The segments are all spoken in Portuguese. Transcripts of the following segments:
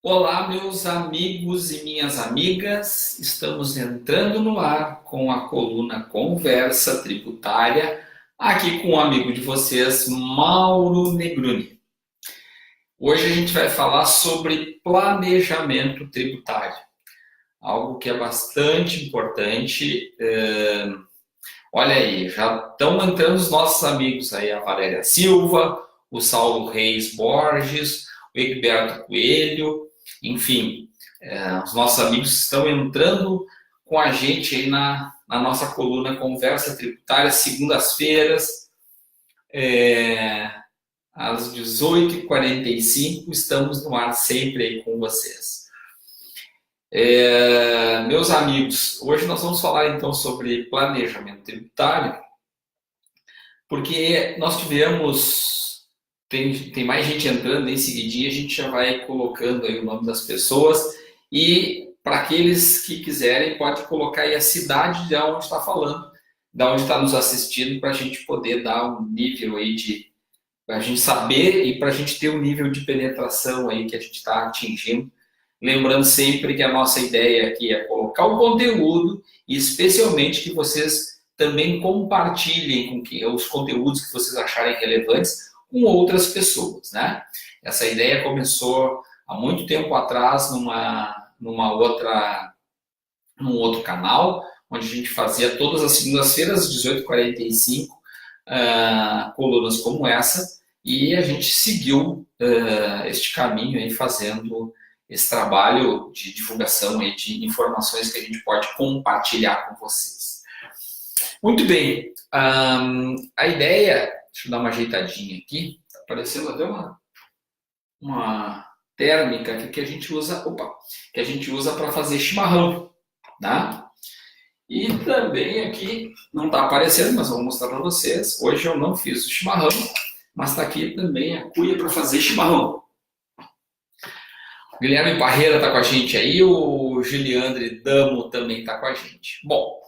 Olá, meus amigos e minhas amigas. Estamos entrando no ar com a coluna Conversa Tributária, aqui com um amigo de vocês, Mauro Negruni. Hoje a gente vai falar sobre planejamento tributário, algo que é bastante importante. Olha aí, já estão entrando os nossos amigos aí, a Valéria Silva, o Saulo Reis Borges, o Egberto Coelho, enfim, os nossos amigos estão entrando com a gente aí na nossa coluna Conversa Tributária, segundas-feiras, às 18h45, estamos no ar sempre aí com vocês. Meus amigos, hoje nós vamos falar então sobre planejamento tributário, porque nós tivemos, tem mais gente entrando em seguidinha, a gente já vai colocando aí o nome das pessoas e para aqueles que quiserem pode colocar aí a cidade de onde está falando, de onde está nos assistindo, para a gente poder dar um nível aí para a gente saber e para a gente ter um nível de penetração aí que a gente está atingindo. Lembrando sempre que a nossa ideia aqui é colocar o conteúdo e especialmente que vocês também compartilhem os conteúdos que vocês acharem relevantes com outras pessoas, né? Essa ideia começou há muito tempo atrás num outro canal, onde a gente fazia todas as segundas-feiras, às 18h45, colunas como essa, e a gente seguiu este caminho aí fazendo esse trabalho de divulgação e de informações que a gente pode compartilhar com vocês. Muito bem, a ideia, deixa eu dar uma ajeitadinha aqui, está aparecendo até uma térmica aqui que a gente usa para fazer chimarrão, tá? E também aqui, não está aparecendo, mas vou mostrar para vocês, hoje eu não fiz o chimarrão, mas está aqui também a cuia para fazer chimarrão. Guilherme Parreira está com a gente aí, o Giliandre Damo também está com a gente. Bom,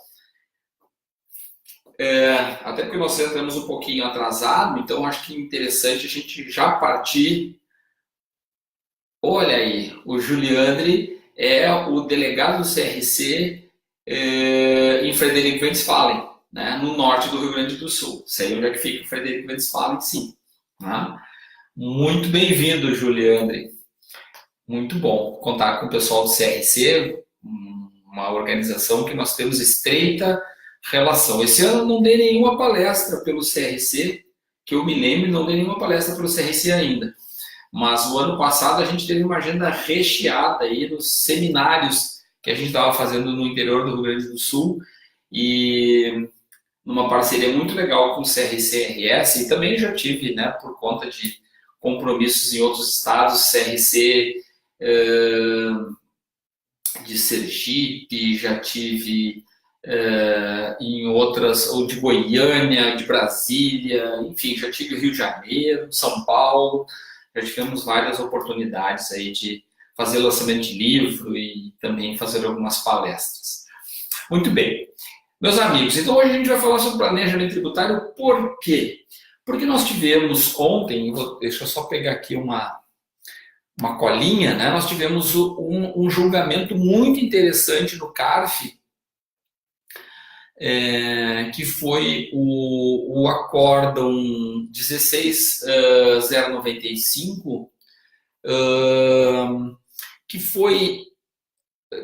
até porque nós entramos um pouquinho atrasado, então acho que é interessante a gente já partir. Olha aí, o Giliandre é o delegado do CRC em Frederico Westphalen, né, no norte do Rio Grande do Sul. Sei onde é que fica o Frederico Westphalen, sim. Tá? Muito bem-vindo, Giliandre. Muito bom contar com o pessoal do CRC, uma organização que nós temos estreita relação. Esse ano não dei nenhuma palestra pelo CRC, que eu me lembro, não dei nenhuma palestra pelo CRC ainda. Mas o ano passado a gente teve uma agenda recheada aí nos seminários que a gente estava fazendo no interior do Rio Grande do Sul e numa parceria muito legal com o CRC-RS, e também já tive, né, por conta de compromissos em outros estados, CRC de Sergipe, já tive em outras, ou de Goiânia, de Brasília, enfim, já tive Rio de Janeiro, São Paulo, já tivemos várias oportunidades aí de fazer lançamento de livro e também fazer algumas palestras. Muito bem. Meus amigos, então hoje a gente vai falar sobre planejamento tributário, por quê? Porque nós tivemos ontem, deixa eu só pegar aqui uma colinha, né? Nós tivemos um julgamento muito interessante no CARF, que foi o acórdão 16.095, que foi...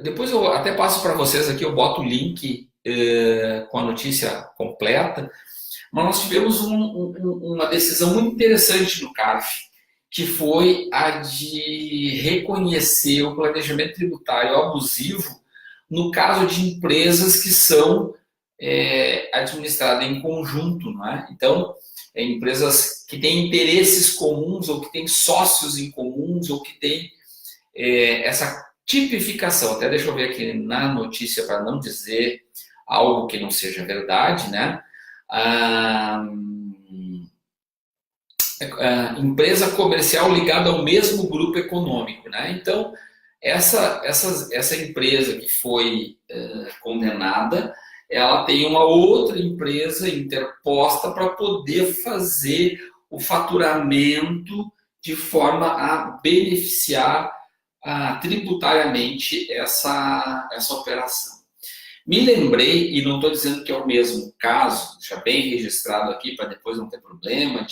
Depois eu até passo para vocês aqui, eu boto o link com a notícia completa, mas nós tivemos uma decisão muito interessante no CARF, que foi a de reconhecer o planejamento tributário abusivo no caso de empresas que são administradas em conjunto, não é? Então, empresas que têm interesses comuns, ou que têm sócios em comuns, ou que têm essa tipificação. Até deixa eu ver aqui na notícia para não dizer algo que não seja verdade, né? Empresa comercial ligada ao mesmo grupo econômico, né? Então, essa empresa que foi condenada, ela tem uma outra empresa interposta para poder fazer o faturamento de forma a beneficiar tributariamente essa operação. Me lembrei, e não estou dizendo que é o mesmo caso, já bem registrado aqui para depois não ter problema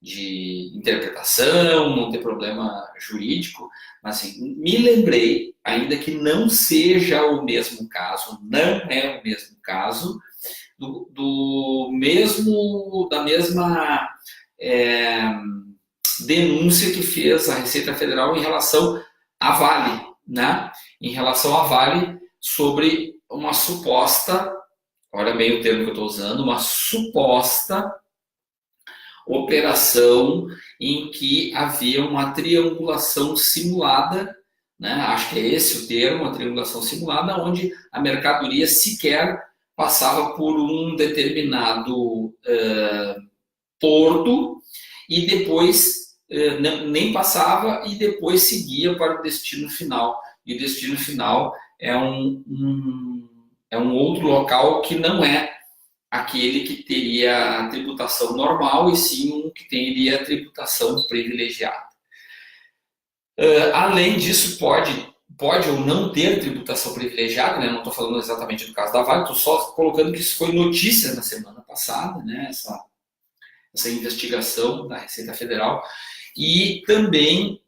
de interpretação, não ter problema jurídico, mas assim, me lembrei, ainda que não seja o mesmo caso, não é o mesmo caso, da mesma denúncia que fez a Receita Federal em relação à Vale, né? Em relação à Vale sobre uma suposta, olha bem o termo que eu estou usando, uma suposta operação em que havia uma triangulação simulada, né? Acho que é esse o termo, uma triangulação simulada, onde a mercadoria sequer passava por um determinado porto e depois nem passava e depois seguia para o destino final. E o destino final é um outro local que não é aquele que teria tributação normal e sim um que teria tributação privilegiada. Além disso, pode ou não ter tributação privilegiada, né? Não estou falando exatamente do caso da Vale, estou só colocando que isso foi notícia na semana passada, né? Essa investigação da Receita Federal. E também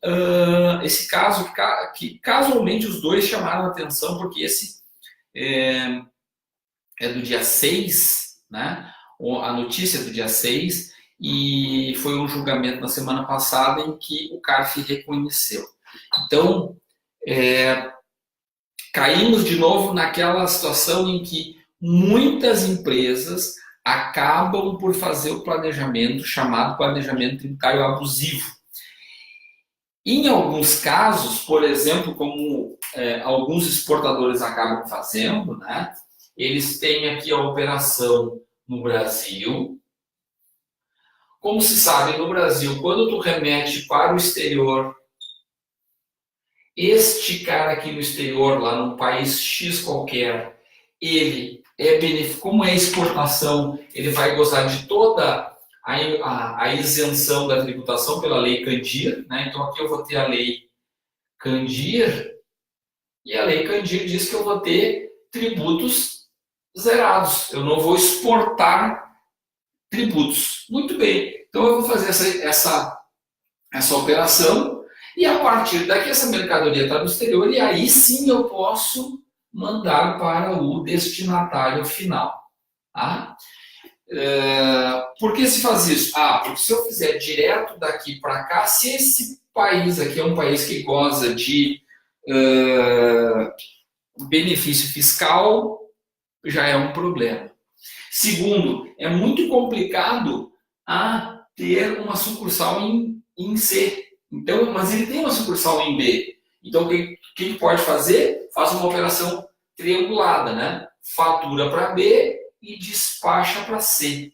esse caso que casualmente os dois chamaram a atenção, porque esse é do dia 6, né? A notícia é do dia 6, e foi um julgamento na semana passada em que o CARF reconheceu. Então, caímos de novo naquela situação em que muitas empresas acabam por fazer o planejamento chamado planejamento tributário abusivo. Em alguns casos, por exemplo, como alguns exportadores acabam fazendo, né? Eles têm aqui a operação no Brasil. Como se sabe, no Brasil, quando tu remete para o exterior, este cara aqui no exterior, lá num país X qualquer, ele é benéfico, como é exportação, ele vai gozar de toda a isenção da tributação pela lei Candir, né? Então aqui eu vou ter a lei Candir, e a lei Candir diz que eu vou ter tributos zerados, eu não vou exportar tributos. Muito bem, então eu vou fazer essa operação, e a partir daqui essa mercadoria está no exterior, e aí sim eu posso mandar para o destinatário final. Tá? Por que se faz isso? Porque se eu fizer direto daqui para cá, se esse país aqui é um país que goza de benefício fiscal, já é um problema. Segundo, é muito complicado ter uma sucursal em C. Então, mas ele tem uma sucursal em B. Então, o que ele pode fazer? Faz uma operação triangulada, né? Fatura para B e despacha para C.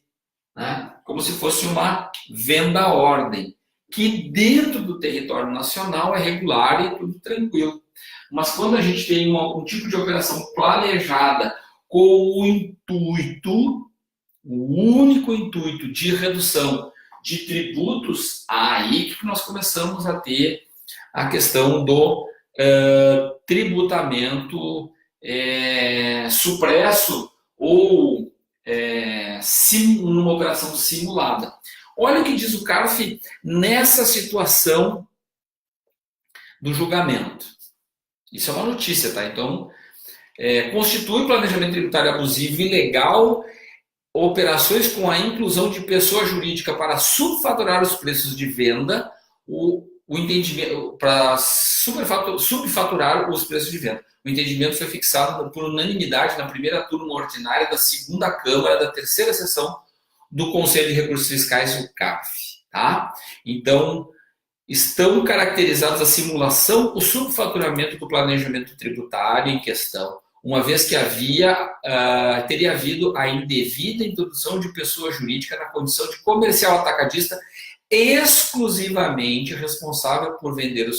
Né? Como se fosse uma venda-ordem, que dentro do território nacional é regular e tudo tranquilo. Mas quando a gente tem um tipo de operação planejada com o único intuito de redução de tributos, aí que nós começamos a ter a questão do tributamento supresso ou numa operação simulada. Olha o que diz o CARF nessa situação do julgamento. Isso é uma notícia, tá? Então, constitui planejamento tributário abusivo ilegal operações com a inclusão de pessoa jurídica para subfaturar os preços de venda, o entendimento para subfaturar os preços de venda. O entendimento foi fixado por unanimidade na primeira turma ordinária da segunda Câmara da terceira sessão do Conselho de Recursos Fiscais, o CARF. Tá? Então, estão caracterizados a simulação, o subfaturamento do planejamento tributário em questão, uma vez que teria havido a indevida introdução de pessoa jurídica na condição de comercial atacadista exclusivamente responsável por vender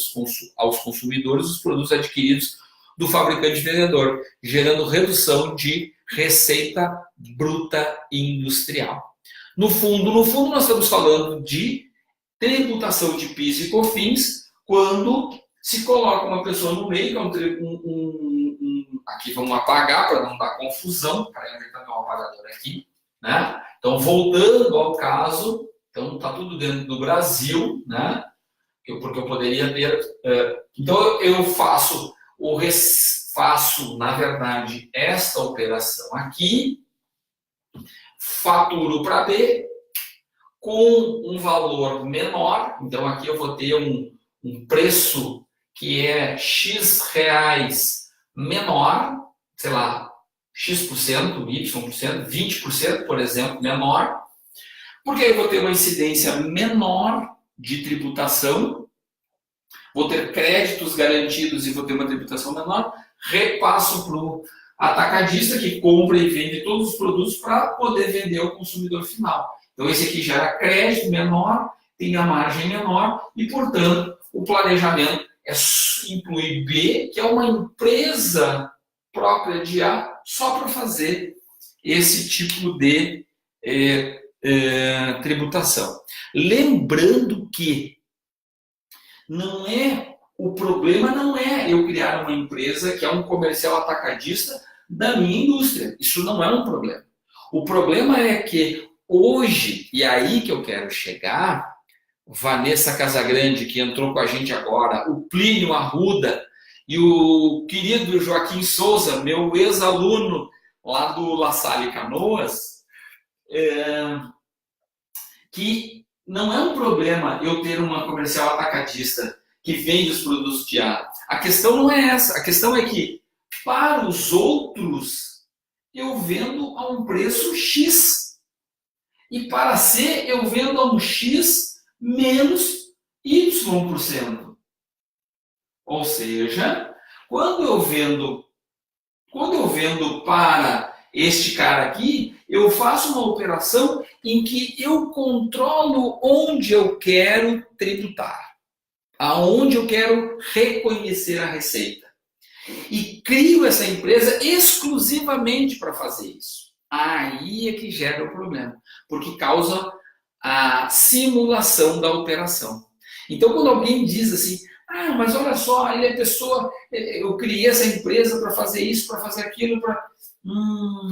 aos consumidores os produtos adquiridos do fabricante vendedor, gerando redução de receita bruta industrial. No fundo, nós estamos falando de tributação de PIS e COFINS quando Se coloca uma pessoa no meio, que é aqui vamos apagar para não dar confusão, para eu também um apagador aqui, né? Então, voltando ao caso, então está tudo dentro do Brasil, né? Porque eu poderia ter. Então, eu faço na verdade, esta operação aqui, faturo para B com um valor menor. Então, aqui eu vou ter um preço que é X reais menor, sei lá, X%, Y%, 20%, por exemplo, menor, porque aí eu vou ter uma incidência menor de tributação, vou ter créditos garantidos e vou ter uma tributação menor, repasso para o atacadista que compra e vende todos os produtos para poder vender ao consumidor final. Então, esse aqui gera crédito menor, tem a margem menor e, portanto, o planejamento inclui B, que é uma empresa própria de A, só para fazer esse tipo de tributação. Lembrando que o problema não é eu criar uma empresa que é um comercial atacadista da minha indústria. Isso não é um problema. O problema é que hoje, e aí que eu quero chegar, Vanessa Casagrande, que entrou com a gente agora, o Plínio Arruda e o querido Joaquim Souza, meu ex-aluno lá do La Salle Canoas, que não é um problema eu ter uma comercial atacadista que vende os produtos de A. A questão não é essa. A questão é que, para os outros, eu vendo a um preço X. E para C, eu vendo a um X menos Y%. Ou seja, quando eu vendo para este cara aqui, eu faço uma operação em que eu controlo onde eu quero tributar, aonde eu quero reconhecer a receita. E crio essa empresa exclusivamente para fazer isso. Aí é que gera o problema, porque causa a simulação da operação. Então, quando alguém diz assim, mas olha só, ele é pessoa, eu criei essa empresa para fazer isso, para fazer aquilo,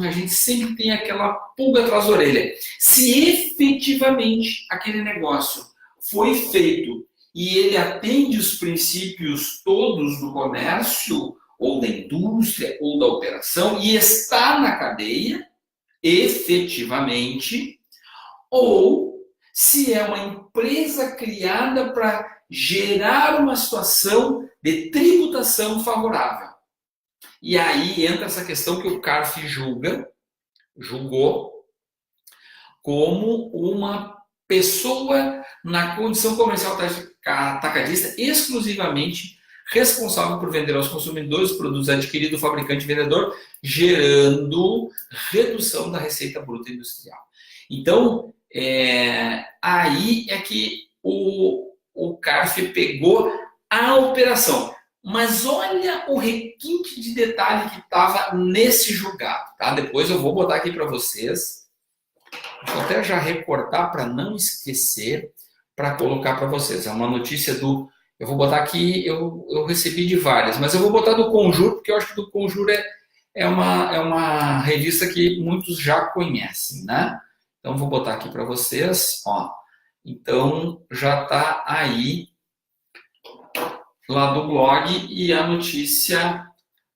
a gente sempre tem aquela pulga atrás da orelha. Se efetivamente aquele negócio foi feito e ele atende os princípios todos do comércio, ou da indústria, ou da operação, e está na cadeia, efetivamente, ou se é uma empresa criada para gerar uma situação de tributação favorável. E aí entra essa questão que o CARF julgou como uma pessoa na condição comercial atacadista exclusivamente responsável por vender aos consumidores produtos adquiridos do fabricante e vendedor, gerando redução da receita bruta industrial. Então, aí é que o CARF pegou a operação. Mas olha o requinte de detalhe que estava nesse julgado. Tá? Depois eu vou botar aqui para vocês. Vou até já recortar para não esquecer, para colocar para vocês. É uma notícia do... Eu vou botar aqui, eu recebi de várias, mas eu vou botar do Conjur, porque eu acho que do Conjur é uma revista que muitos já conhecem, né? Então, vou botar aqui para vocês. Ó. Então, já está aí lá do blog e a notícia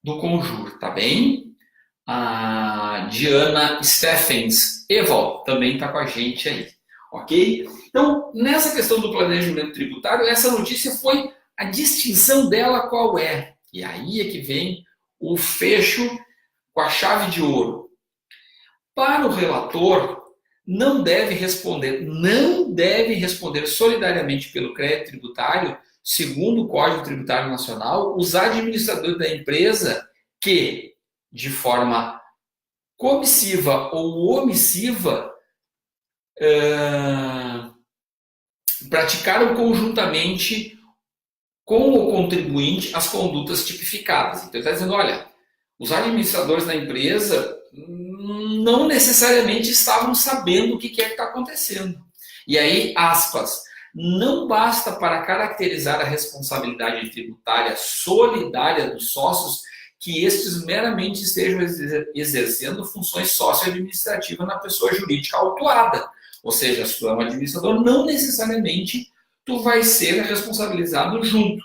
do Conjur, tá bem? A Diana Steffens Evol também está com a gente aí, ok? Então, nessa questão do planejamento tributário, essa notícia foi a distinção dela qual é. E aí é que vem o fecho com a chave de ouro. Para o relator, não deve responder solidariamente pelo crédito tributário, segundo o Código Tributário Nacional, os administradores da empresa que, de forma comissiva ou omissiva, praticaram conjuntamente com o contribuinte as condutas tipificadas. Então, ele está dizendo, olha, os administradores da empresa não necessariamente estavam sabendo o que é que está acontecendo. E aí, aspas, não basta para caracterizar a responsabilidade tributária solidária dos sócios que estes meramente estejam exercendo funções socioadministrativas na pessoa jurídica autuada. Ou seja, se tu é um administrador, não necessariamente tu vai ser responsabilizado junto.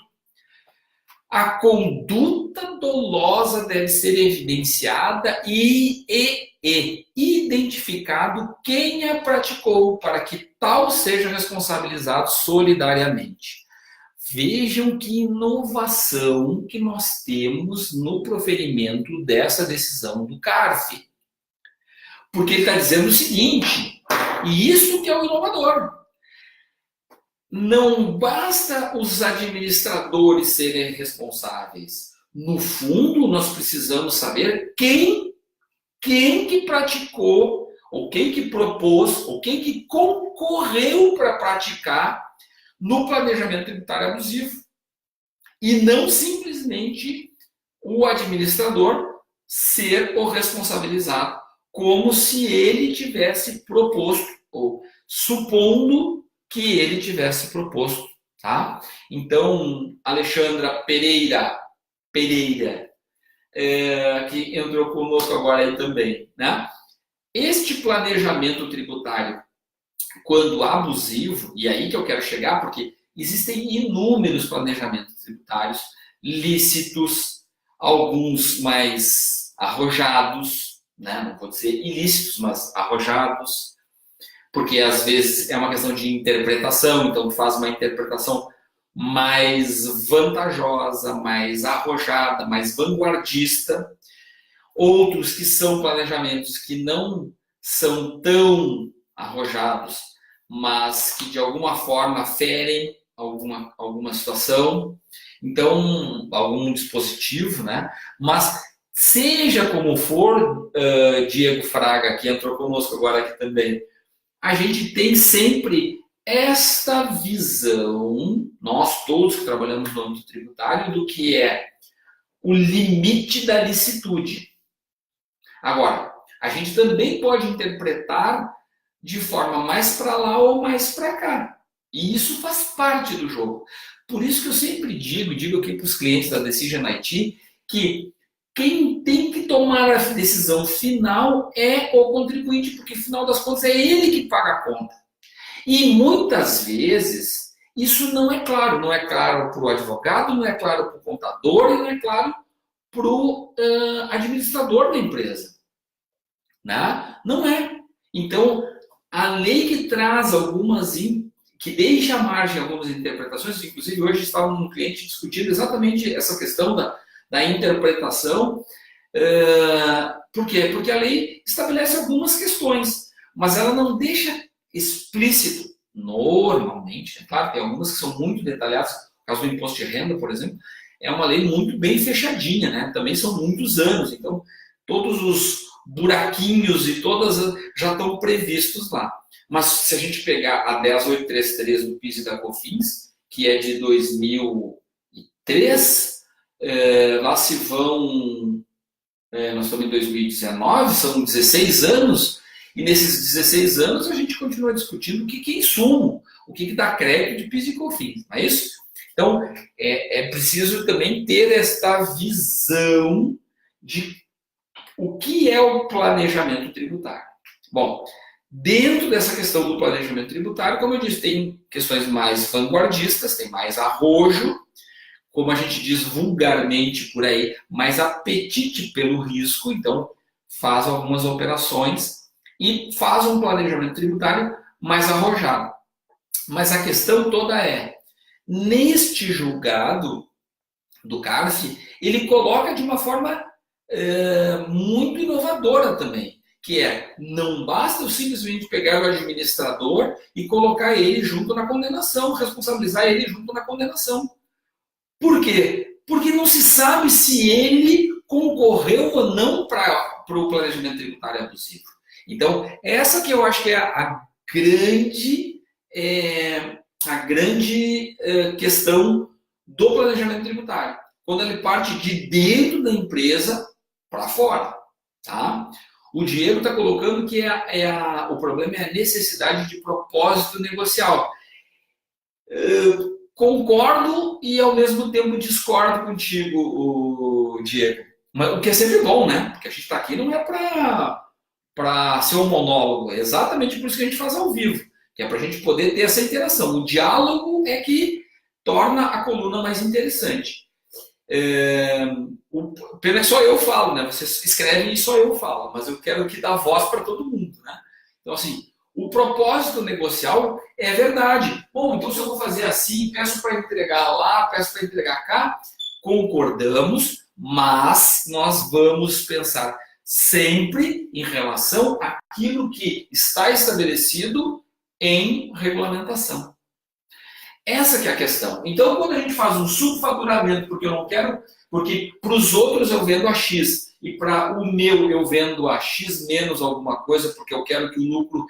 A conduta dolosa deve ser evidenciada e identificado quem a praticou, para que tal seja responsabilizado solidariamente. Vejam que inovação que nós temos no proferimento dessa decisão do CARF. Porque ele está dizendo o seguinte, e isso que é o inovador. Não basta os administradores serem responsáveis. No fundo, nós precisamos saber quem que praticou, ou quem que propôs, ou quem que concorreu para praticar no planejamento tributário abusivo. E não simplesmente o administrador ser o responsabilizado, como se ele tivesse proposto, ou supondo que ele tivesse proposto, tá? Então, Alexandra Pereira, que entrou conosco agora aí também, né? Este planejamento tributário, quando abusivo, e aí que eu quero chegar, porque existem inúmeros planejamentos tributários lícitos, alguns mais arrojados, né? Não vou dizer ilícitos, mas arrojados, porque às vezes é uma questão de interpretação, então faz uma interpretação mais vantajosa, mais arrojada, mais vanguardista. Outros que são planejamentos que não são tão arrojados, mas que de alguma forma ferem alguma situação, então algum dispositivo, né? Mas seja como for, Diego Fraga, que entrou conosco agora aqui também, a gente tem sempre esta visão, nós todos que trabalhamos no âmbito tributário, do que é o limite da licitude. Agora, a gente também pode interpretar de forma mais para lá ou mais para cá. E isso faz parte do jogo. Por isso que eu sempre digo aqui para os clientes da Decision IT, que quem tem que tomar a decisão final é o contribuinte, porque, afinal das contas, é ele que paga a conta. E, muitas vezes, isso não é claro. Não é claro para o advogado, não é claro para o contador e não é claro para o administrador da empresa. Né? Não é. Então, a lei que traz que deixa à margem algumas interpretações, inclusive hoje estava um cliente discutindo exatamente essa questão da interpretação. Por quê? Porque a lei estabelece algumas questões, mas ela não deixa explícito, normalmente. É claro, tem algumas que são muito detalhadas, no caso do imposto de renda, por exemplo, é uma lei muito bem fechadinha, né? Também são muitos anos, então todos os buraquinhos e todas já estão previstos lá. Mas se a gente pegar a 10833 do PIS e da COFINS, que é de 2003, lá se vão, nós estamos em 2019, são 16 anos, e nesses 16 anos a gente continua discutindo o que é insumo, o que dá crédito de PIS e COFINS, não é isso? Então, é preciso também ter esta visão de o que é o planejamento tributário. Bom, dentro dessa questão do planejamento tributário, como eu disse, tem questões mais vanguardistas, tem mais arrojo, como a gente diz vulgarmente por aí, mais apetite pelo risco, então faz algumas operações e faz um planejamento tributário mais arrojado. Mas a questão toda é, neste julgado do CARF, ele coloca de uma forma muito inovadora também, que não basta eu simplesmente pegar o administrador e colocar ele junto na condenação, responsabilizar ele junto na condenação. Por quê? Porque não se sabe se ele concorreu ou não para o planejamento tributário abusivo. Então, essa que eu acho que é a grande questão do planejamento tributário. Quando ele parte de dentro da empresa para fora. Tá? O Diego está colocando que o problema é a necessidade de propósito negocial. Concordo e ao mesmo tempo discordo contigo, Diego. Mas, o que é sempre bom, né? Porque a gente está aqui não é para ser um monólogo, é exatamente por isso que a gente faz ao vivo, que é para a gente poder ter essa interação. O diálogo é que torna a coluna mais interessante. Pena que só eu falo, né? Vocês escrevem e só eu falo, mas eu quero que dá voz para todo mundo, né? Então, assim, o propósito negocial é verdade. Bom, então se eu vou fazer assim, peço para entregar lá, peço para entregar cá, concordamos, mas nós vamos pensar sempre em relação àquilo que está estabelecido em regulamentação. Essa que é a questão. Então, quando a gente faz um subfaturamento, porque eu não quero, porque para os outros eu vendo a X e para o meu eu vendo a X menos alguma coisa, porque eu quero que o lucro,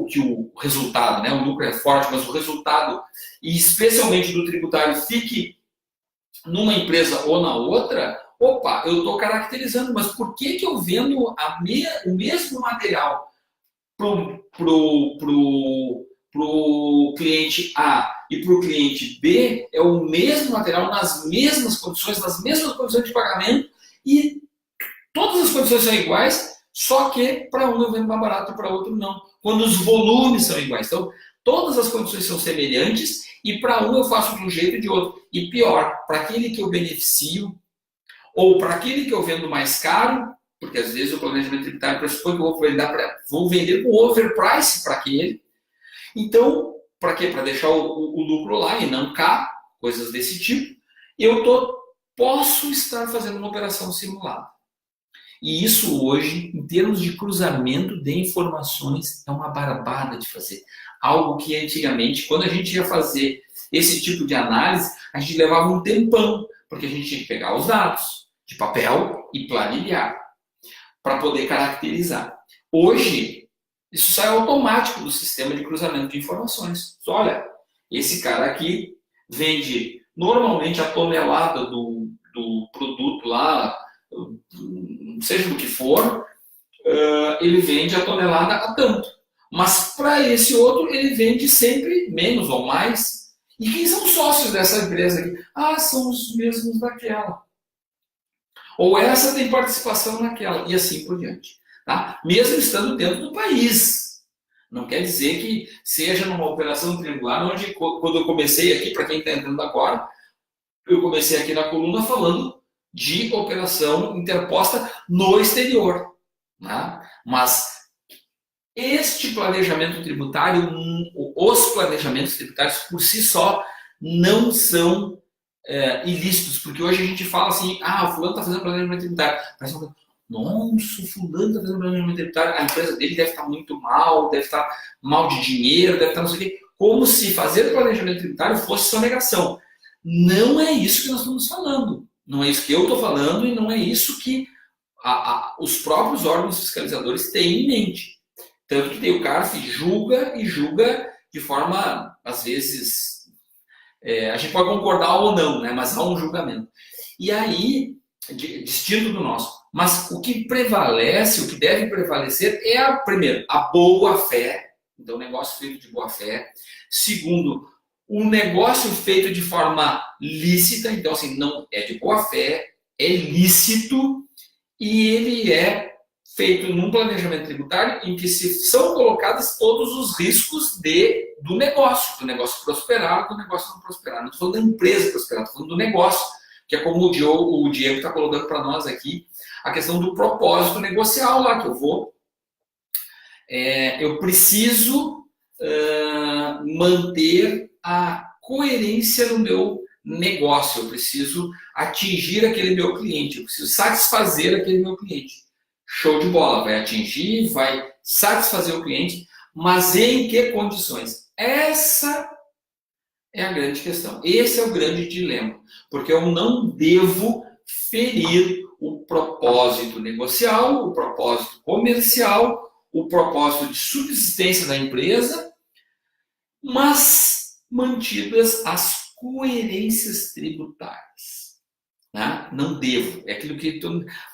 que o resultado, né? O lucro é forte, mas o resultado, e especialmente do tributário, fique numa empresa ou na outra, opa, eu estou caracterizando, mas por que eu vendo o mesmo material pro cliente A e para o cliente B é o mesmo material, nas mesmas condições de pagamento e todas as condições são iguais, só que para um eu vendo mais barato e para outro não. Quando os volumes são iguais. Então, todas as condições são semelhantes e para um eu faço de um jeito e de outro. E pior, para aquele que eu beneficio ou para aquele que eu vendo mais caro, porque às vezes o planejamento tributário pressupõe que eu vou vender com overprice para aquele. Então, para quê? Para deixar o lucro lá e não cá, coisas desse tipo. Posso estar fazendo uma operação simulada. E isso hoje, em termos de cruzamento de informações, é uma barbada de fazer. Algo que antigamente, quando a gente ia fazer esse tipo de análise, a gente levava um tempão, porque a gente tinha que pegar os dados de papel e planilhar para poder caracterizar. Hoje, isso sai automático do sistema de cruzamento de informações. Olha, esse cara aqui vende normalmente a tonelada do produto lá, seja do que for, ele vende a tonelada a tanto. Mas para esse outro, ele vende sempre menos ou mais. E quem são os sócios dessa empresa aqui? Ah, são os mesmos daquela. Ou essa tem participação naquela, e assim por diante. Tá? Mesmo estando dentro do país. Não quer dizer que seja numa operação triangular, onde quando eu comecei aqui, para quem está entrando agora, eu comecei aqui na coluna falando de operação interposta no exterior. Né? Mas este planejamento tributário, os planejamentos tributários por si só, não são ilícitos, porque hoje a gente fala assim, o fulano está fazendo planejamento tributário. Mas, nossa, o fulano está fazendo planejamento tributário, a empresa dele deve estar muito mal, deve estar mal de dinheiro, deve estar não sei o quê. Como se fazer planejamento tributário fosse sonegação. Não é isso que nós estamos falando. Não é isso que eu estou falando e não é isso que os próprios órgãos fiscalizadores têm em mente. Tanto que tem o CARF julga e julga de forma, às vezes, a gente pode concordar ou não, né? Mas há um julgamento. E aí, distinto do nosso. Mas o que prevalece, o que deve prevalecer é, primeiro, a boa-fé. Então, negócio feito de boa-fé. Segundo, o negócio feito de forma lícita. Então, assim, não é de boa-fé, é lícito e ele é feito num planejamento tributário em que são colocados todos os riscos do negócio prosperar, do negócio não prosperar. Não estou falando da empresa prosperar, estou falando do negócio, que é como o Diego está colocando para nós aqui, a questão do propósito negocial lá, que eu preciso manter a coerência no meu negócio, eu preciso atingir aquele meu cliente, eu preciso satisfazer aquele meu cliente. Show de bola, vai atingir, vai satisfazer o cliente, mas em que condições? Essa é a grande questão. Esse é o grande dilema, porque eu não devo ferir o propósito negocial, o propósito comercial, o propósito de subsistência da empresa, mas mantidas as coerências tributárias. Né? Não devo, é aquilo que...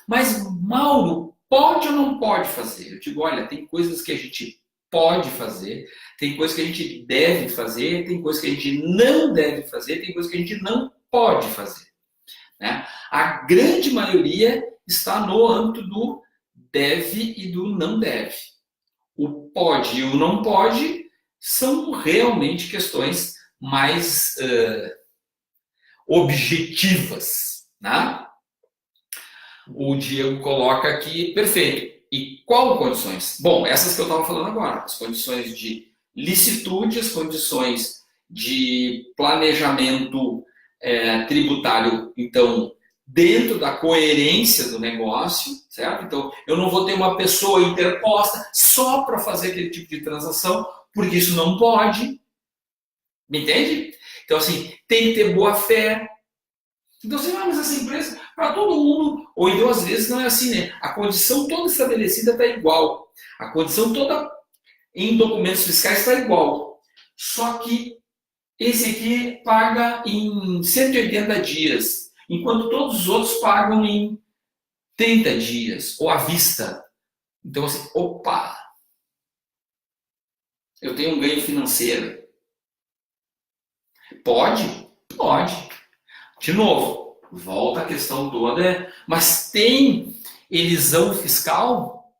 Mas, Mauro, pode ou não pode fazer? Eu digo, olha, tem coisas que a gente pode fazer, tem coisas que a gente deve fazer, tem coisas que a gente não deve fazer, tem coisas que a gente não pode fazer. Né? A grande maioria está no âmbito do deve e do não deve. O pode e o não pode são realmente questões mais objetivas. Né? O Diego coloca aqui, perfeito. E qual condições? Bom, essas que eu estava falando agora. As condições de licitude, as condições de planejamento tributário, então, dentro da coerência do negócio, certo? Então, eu não vou ter uma pessoa interposta só para fazer aquele tipo de transação, porque isso não pode. Me entende? Então, assim, tem que ter boa fé. Então, assim, mas essa empresa, para todo mundo, ou então às vezes não é assim, né? A condição toda estabelecida está igual. A condição toda em documentos fiscais está igual. Só que esse aqui paga em 180 dias, enquanto todos os outros pagam em 30 dias, ou à vista. Então, assim, opa, eu tenho um ganho financeiro. Pode? Pode. De novo, volta a questão toda, mas tem elisão fiscal?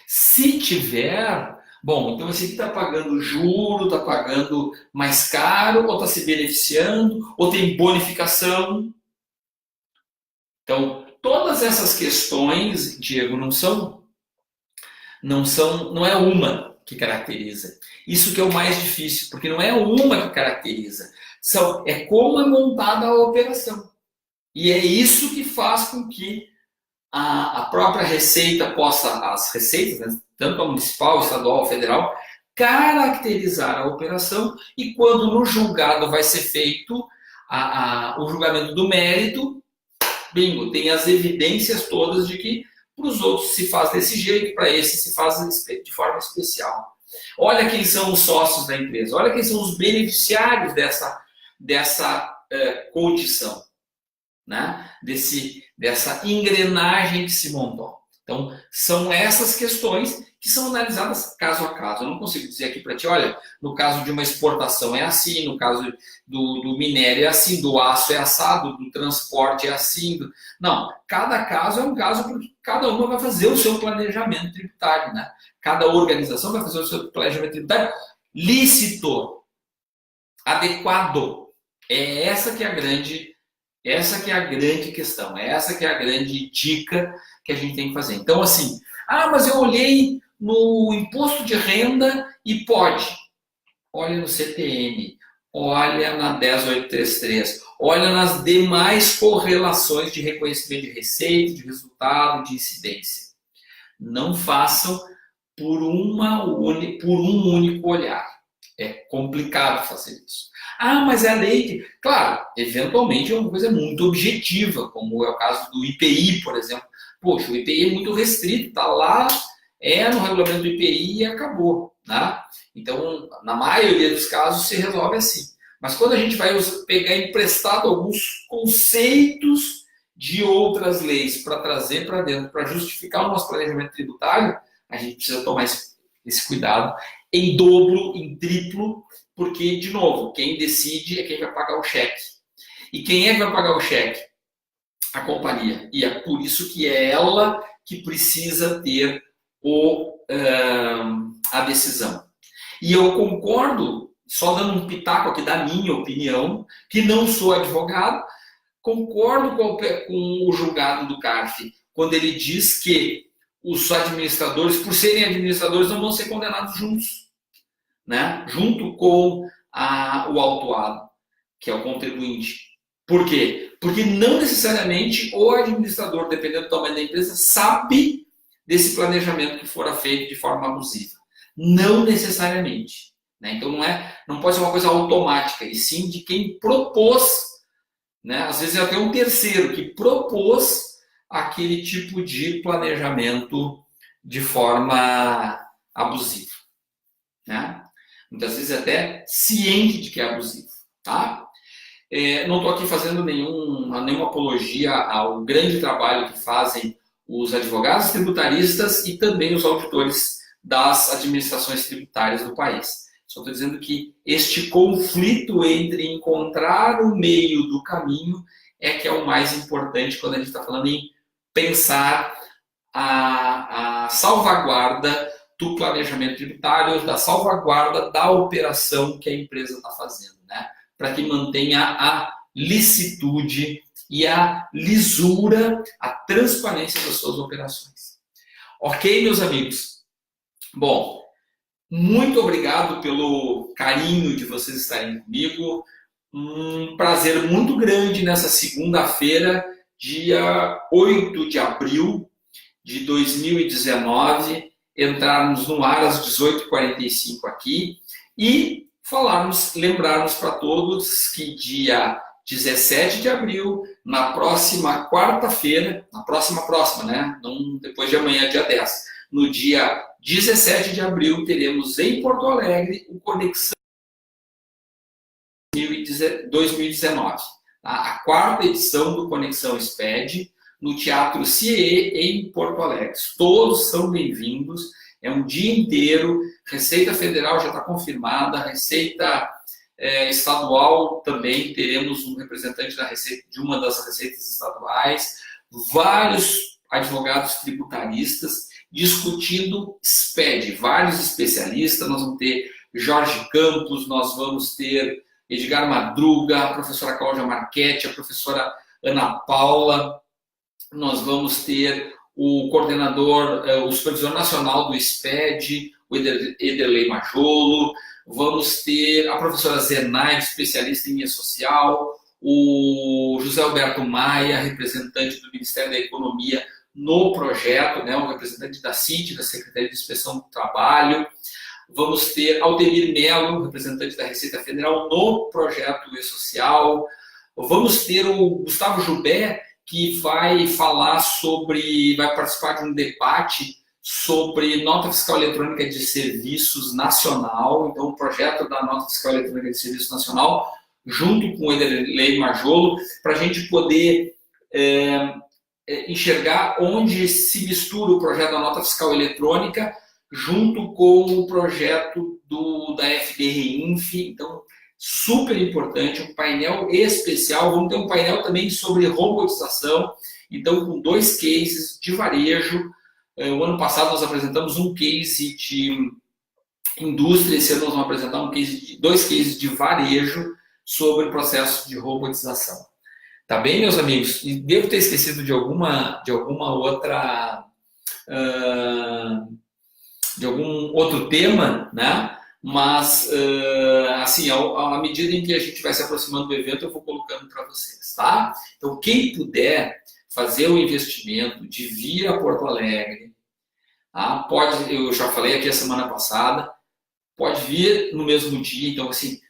Se tiver, bom, então esse aqui está pagando juro, está pagando mais caro, ou está se beneficiando, ou tem bonificação. Então, todas essas questões, Diego, não é uma que caracteriza. Isso que é o mais difícil, porque não é uma que caracteriza. É como é montada a operação. E é isso que faz com que a própria Receita possa, as receitas, né, tanto a municipal, estadual, federal, caracterizar a operação e quando no julgado vai ser feito o julgamento do mérito, bingo, tem as evidências todas de que para os outros se faz desse jeito, para esse se faz de forma especial. Olha quem são os sócios da empresa, olha quem são os beneficiários dessa condição, né? Dessa engrenagem que se montou. Então, são essas questões que são analisadas caso a caso. Eu não consigo dizer aqui para ti, olha, no caso de uma exportação é assim, no caso do minério é assim, do aço é assado, do transporte é assim. Não, cada caso é um caso porque cada uma vai fazer o seu planejamento tributário, né? Cada organização vai fazer o seu planejamento tributário lícito, adequado. É essa que é a grande questão, essa que é a grande dica que a gente tem que fazer. Então, assim, mas eu olhei no imposto de renda e pode. Olha no CTN, olha na 10833, olha nas demais correlações de reconhecimento de receita, de resultado, de incidência. Não façam por um único olhar. É complicado fazer isso. Mas é a lei que... Claro, eventualmente é uma coisa muito objetiva, como é o caso do IPI, por exemplo. Poxa, o IPI é muito restrito, está lá, no regulamento do IPI e acabou. Né? Então, na maioria dos casos, se resolve assim. Mas quando a gente vai pegar emprestado alguns conceitos de outras leis para trazer para dentro, para justificar o nosso planejamento tributário, a gente precisa tomar esse cuidado em dobro, em triplo, porque, de novo, quem decide é quem vai pagar o cheque. E quem é que vai pagar o cheque? A companhia. E é por isso que é ela que precisa ter a decisão. E eu concordo, só dando um pitaco aqui da minha opinião, que não sou advogado, concordo com o julgado do CARF, quando ele diz que os administradores, por serem administradores, não vão ser condenados juntos, né? Junto com o autuado, que é o contribuinte. Por quê? Porque não necessariamente o administrador, dependendo do tamanho da empresa, sabe desse planejamento que fora feito de forma abusiva. Não necessariamente. Né? Então não pode ser uma coisa automática, e sim de quem propôs, né? Às vezes é até um terceiro que propôs aquele tipo de planejamento de forma abusiva. Né? Muitas vezes até ciente de que é abusivo. Tá? Não estou aqui fazendo nenhuma apologia ao grande trabalho que fazem os advogados tributaristas e também os auditores das administrações tributárias do país. Só estou dizendo que este conflito entre encontrar o meio do caminho é que é o mais importante quando a gente está falando em pensar a salvaguarda do planejamento tributário, da salvaguarda da operação que a empresa está fazendo, né? Para que mantenha a licitude e a lisura, a transparência das suas operações. Ok, meus amigos? Bom, muito obrigado pelo carinho de vocês estarem comigo. Um prazer muito grande nessa segunda-feira, dia 8 de abril de 2019, entrarmos no ar às 18h45 aqui e lembrarmos para todos que dia 17 de abril, na próxima quarta-feira, na próxima, né? Não depois de amanhã, dia 10, no dia 17 de abril, teremos em Porto Alegre o Conexão 2019. Tá? A quarta edição do Conexão SPED, no Teatro CIE, em Porto Alegre. Todos são bem-vindos, é um dia inteiro, Receita Federal já está confirmada, Receita estadual também, teremos um representante de uma das receitas estaduais, vários advogados tributaristas discutindo SPED, vários especialistas, nós vamos ter Jorge Campos, nós vamos ter Edgar Madruga, a professora Cláudia Marchetti, a professora Ana Paula, nós vamos ter o coordenador, o supervisor nacional do SPED, o Ederlei Majolo, vamos ter a professora Zenaide, especialista em E-Social, o José Alberto Maia, representante do Ministério da Economia no projeto, né, o representante da CIT, da Secretaria de Inspeção do Trabalho. Vamos ter Aldemir Melo, representante da Receita Federal no projeto E-Social. Vamos ter o Gustavo Jubé, que vai participar de um debate sobre nota fiscal eletrônica de serviços nacional, então o projeto da nota fiscal eletrônica de serviço nacional, junto com o Ederlei Majolo, para a gente poder enxergar onde se mistura o projeto da nota fiscal eletrônica junto com o projeto da FD Reinf. Então, super importante, um painel especial. Vamos ter um painel também sobre robotização, então com 2 cases de varejo. O ano passado nós apresentamos um case de indústria, esse ano nós vamos apresentar 2 cases de varejo sobre o processo de robotização. Tá bem, meus amigos? E devo ter esquecido de alguma outra... de algum outro tema, né? Mas, assim, à medida em que a gente vai se aproximando do evento, eu vou colocando para vocês, tá? Então, quem puder fazer o investimento de vir a Porto Alegre, tá? Eu já falei aqui a semana passada, pode vir no mesmo dia, então, assim,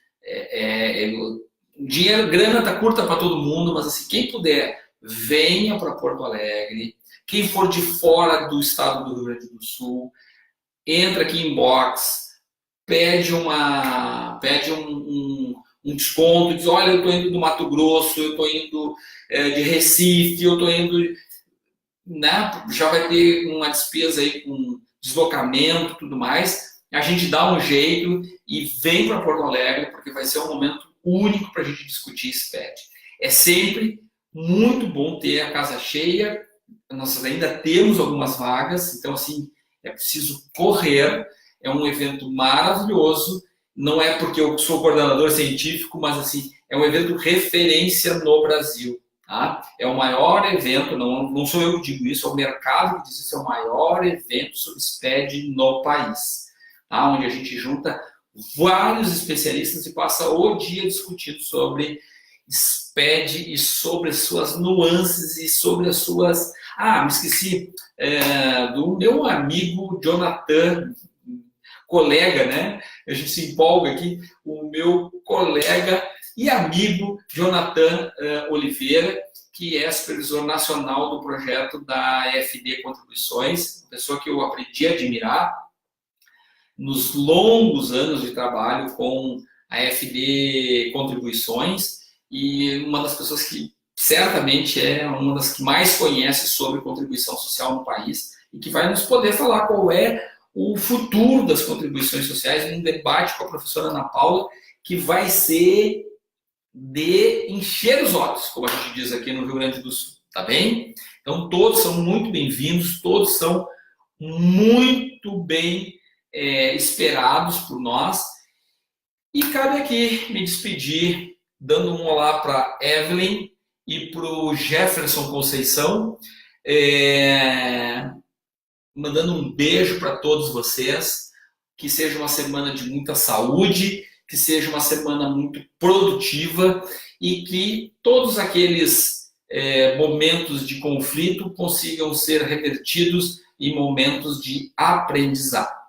dinheiro, grana tá curta para todo mundo, mas, assim, quem puder, venha para Porto Alegre. Quem for de fora do estado do Rio Grande do Sul, entra aqui em box, pede um desconto, diz, olha, eu estou indo do Mato Grosso, eu estou indo de Recife, eu estou indo... Né? Já vai ter uma despesa aí com deslocamento e tudo mais. A gente dá um jeito e vem para Porto Alegre, porque vai ser um momento único para a gente discutir SPED. É sempre muito bom ter a casa cheia, nós ainda temos algumas vagas, então, assim, é preciso correr, é um evento maravilhoso, não é porque eu sou coordenador científico, mas assim, é um evento referência no Brasil. Tá? É o maior evento, não sou eu que digo isso, é o mercado que diz isso, é o maior evento sobre SPED no país. Tá? Onde a gente junta vários especialistas e passa o dia discutindo sobre SPED e sobre as suas nuances e sobre as suas... Ah, me esqueci do meu amigo Jonathan, colega, né? A gente se empolga aqui, o meu colega e amigo Jonathan Oliveira, que é supervisor nacional do projeto da FD Contribuições, pessoa que eu aprendi a admirar nos longos anos de trabalho com a FD Contribuições e uma das pessoas que certamente é uma das que mais conhece sobre contribuição social no país e que vai nos poder falar qual é o futuro das contribuições sociais, num debate com a professora Ana Paula, que vai ser de encher os olhos, como a gente diz aqui no Rio Grande do Sul, tá bem? Então todos são muito bem-vindos, todos são muito bem esperados por nós. E cabe aqui me despedir, dando um olá para Evelyn e para o Jefferson Conceição, mandando um beijo para todos vocês, que seja uma semana de muita saúde, que seja uma semana muito produtiva e que todos aqueles momentos de conflito consigam ser revertidos em momentos de aprendizado.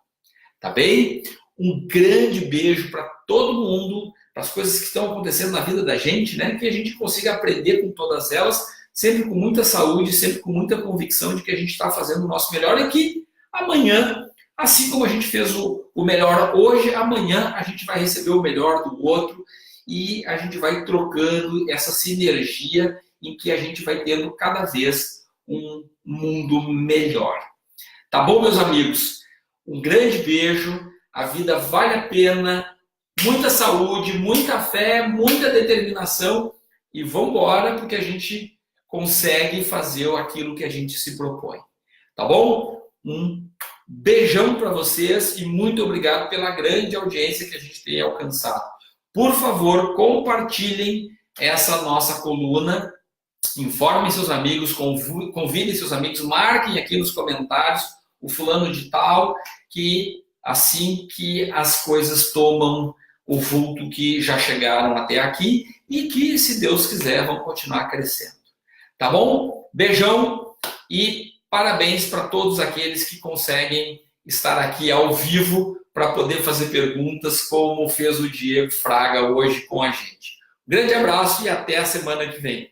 Tá bem? Um grande beijo para todo mundo, para as coisas que estão acontecendo na vida da gente, né? Que a gente consiga aprender com todas elas, sempre com muita saúde, sempre com muita convicção de que a gente está fazendo o nosso melhor e que amanhã, assim como a gente fez o melhor hoje, amanhã a gente vai receber o melhor do outro e a gente vai trocando essa sinergia em que a gente vai tendo cada vez um mundo melhor. Tá bom, meus amigos? Um grande beijo, a vida vale a pena, muita saúde, muita fé, muita determinação e vamos embora porque a gente consegue fazer aquilo que a gente se propõe. Tá bom? Um beijão para vocês e muito obrigado pela grande audiência que a gente tem alcançado. Por favor, compartilhem essa nossa coluna, informem seus amigos, convidem seus amigos, marquem aqui nos comentários o fulano de tal, que assim que as coisas tomam o vulto que já chegaram até aqui e que, se Deus quiser, vão continuar crescendo. Tá bom? Beijão e parabéns para todos aqueles que conseguem estar aqui ao vivo para poder fazer perguntas, como fez o Diego Fraga hoje com a gente. Grande abraço e até a semana que vem.